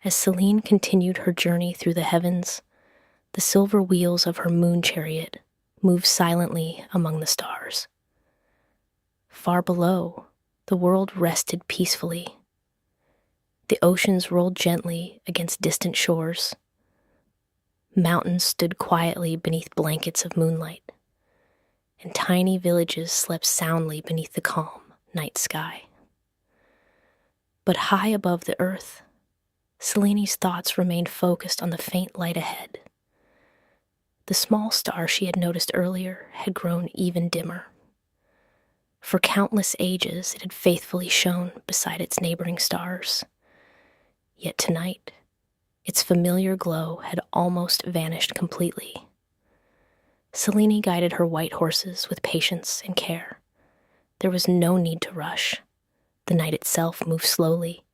As Selene continued her journey through the heavens, the silver wheels of her moon chariot moved silently among the stars. Far below, the world rested peacefully. The oceans rolled gently against distant shores. Mountains stood quietly beneath blankets of moonlight, and tiny villages slept soundly beneath the calm night sky. But high above the earth, Selene's thoughts remained focused on the faint light ahead. The small star she had noticed earlier had grown even dimmer. For countless ages, it had faithfully shone beside its neighboring stars. Yet tonight, its familiar glow had almost vanished completely. Selene guided her white horses with patience and care. There was no need to rush. The night itself moved slowly,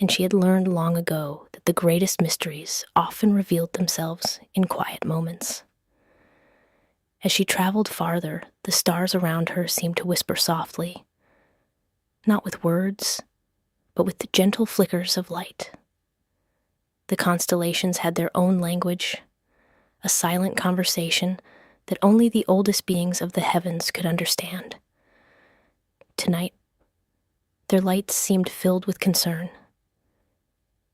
and she had learned long ago that the greatest mysteries often revealed themselves in quiet moments. As she traveled farther, the stars around her seemed to whisper softly, not with words, but with the gentle flickers of light. The constellations had their own language, a silent conversation that only the oldest beings of the heavens could understand. Tonight, their lights seemed filled with concern.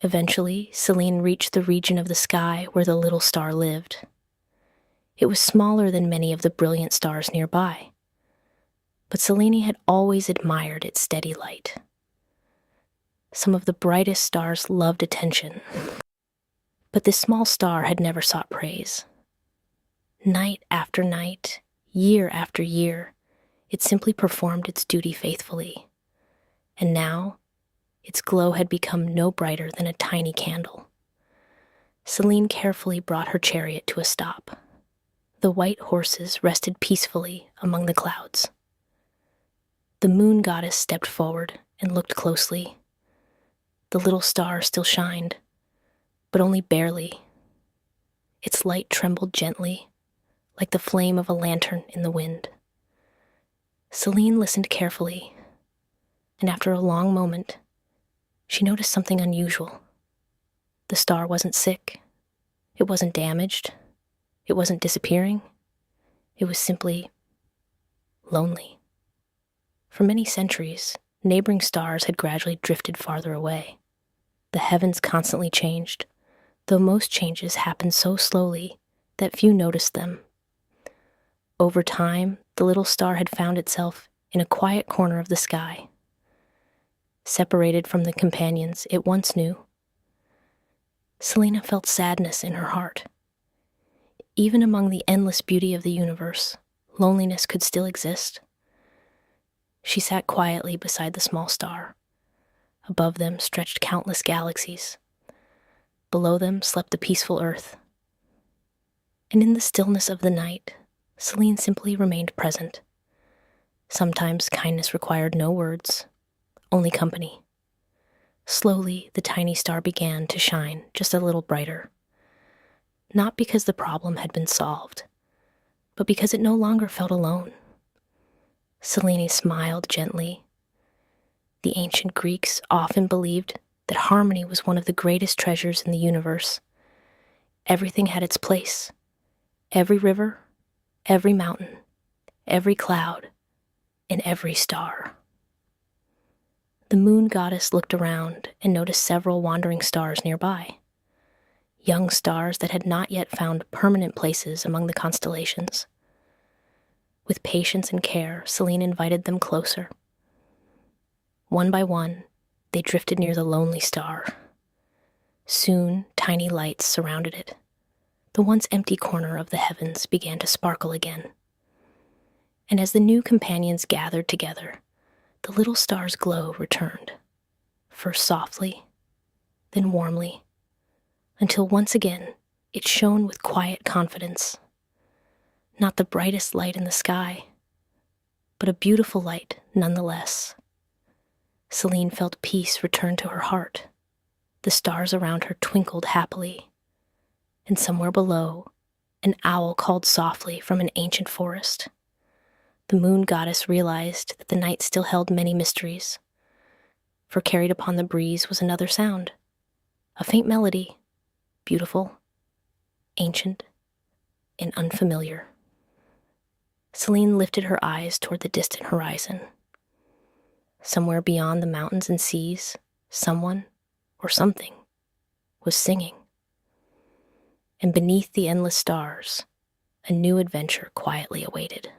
Eventually, Selene reached the region of the sky where the little star lived. It was smaller than many of the brilliant stars nearby, but Selene had always admired its steady light. Some of the brightest stars loved attention, but this small star had never sought praise. Night after night, year after year, it simply performed its duty faithfully. And now, its glow had become no brighter than a tiny candle. Selene carefully brought her chariot to a stop. The white horses rested peacefully among the clouds. The moon goddess stepped forward and looked closely. The little star still shined, but only barely. Its light trembled gently, like the flame of a lantern in the wind. Selene listened carefully, and after a long moment, she noticed something unusual. The star wasn't sick. It wasn't damaged. It wasn't disappearing. It was simply lonely. For many centuries, neighboring stars had gradually drifted farther away. The heavens constantly changed, though most changes happened so slowly that few noticed them. Over time, the little star had found itself in a quiet corner of the sky, separated from the companions it once knew. Selene felt sadness in her heart. Even among the endless beauty of the universe, loneliness could still exist. She sat quietly beside the small star. Above them stretched countless galaxies. Below them slept the peaceful earth. And in the stillness of the night, Selene simply remained present. Sometimes kindness required no words, only company. Slowly, the tiny star began to shine just a little brighter. Not because the problem had been solved, but because it no longer felt alone. Selene smiled gently. The ancient Greeks often believed that harmony was one of the greatest treasures in the universe. Everything had its place. Every river, every mountain, every cloud, and every star. The moon goddess looked around and noticed several wandering stars nearby. Young stars that had not yet found permanent places among the constellations. With patience and care, Selene invited them closer. One by one, they drifted near the lonely star. Soon, tiny lights surrounded it. The once empty corner of the heavens began to sparkle again. And as the new companions gathered together, the little star's glow returned, first softly, then warmly, until once again it shone with quiet confidence. Not the brightest light in the sky, but a beautiful light nonetheless. Selene felt peace return to her heart. The stars around her twinkled happily, and somewhere below, an owl called softly from an ancient forest. The moon goddess realized that the night still held many mysteries, for carried upon the breeze was another sound, A faint melody, beautiful, ancient, and unfamiliar. Selene lifted her eyes toward the distant horizon. Somewhere beyond the mountains and seas, someone, or something, was singing. And beneath the endless stars, a new adventure quietly awaited.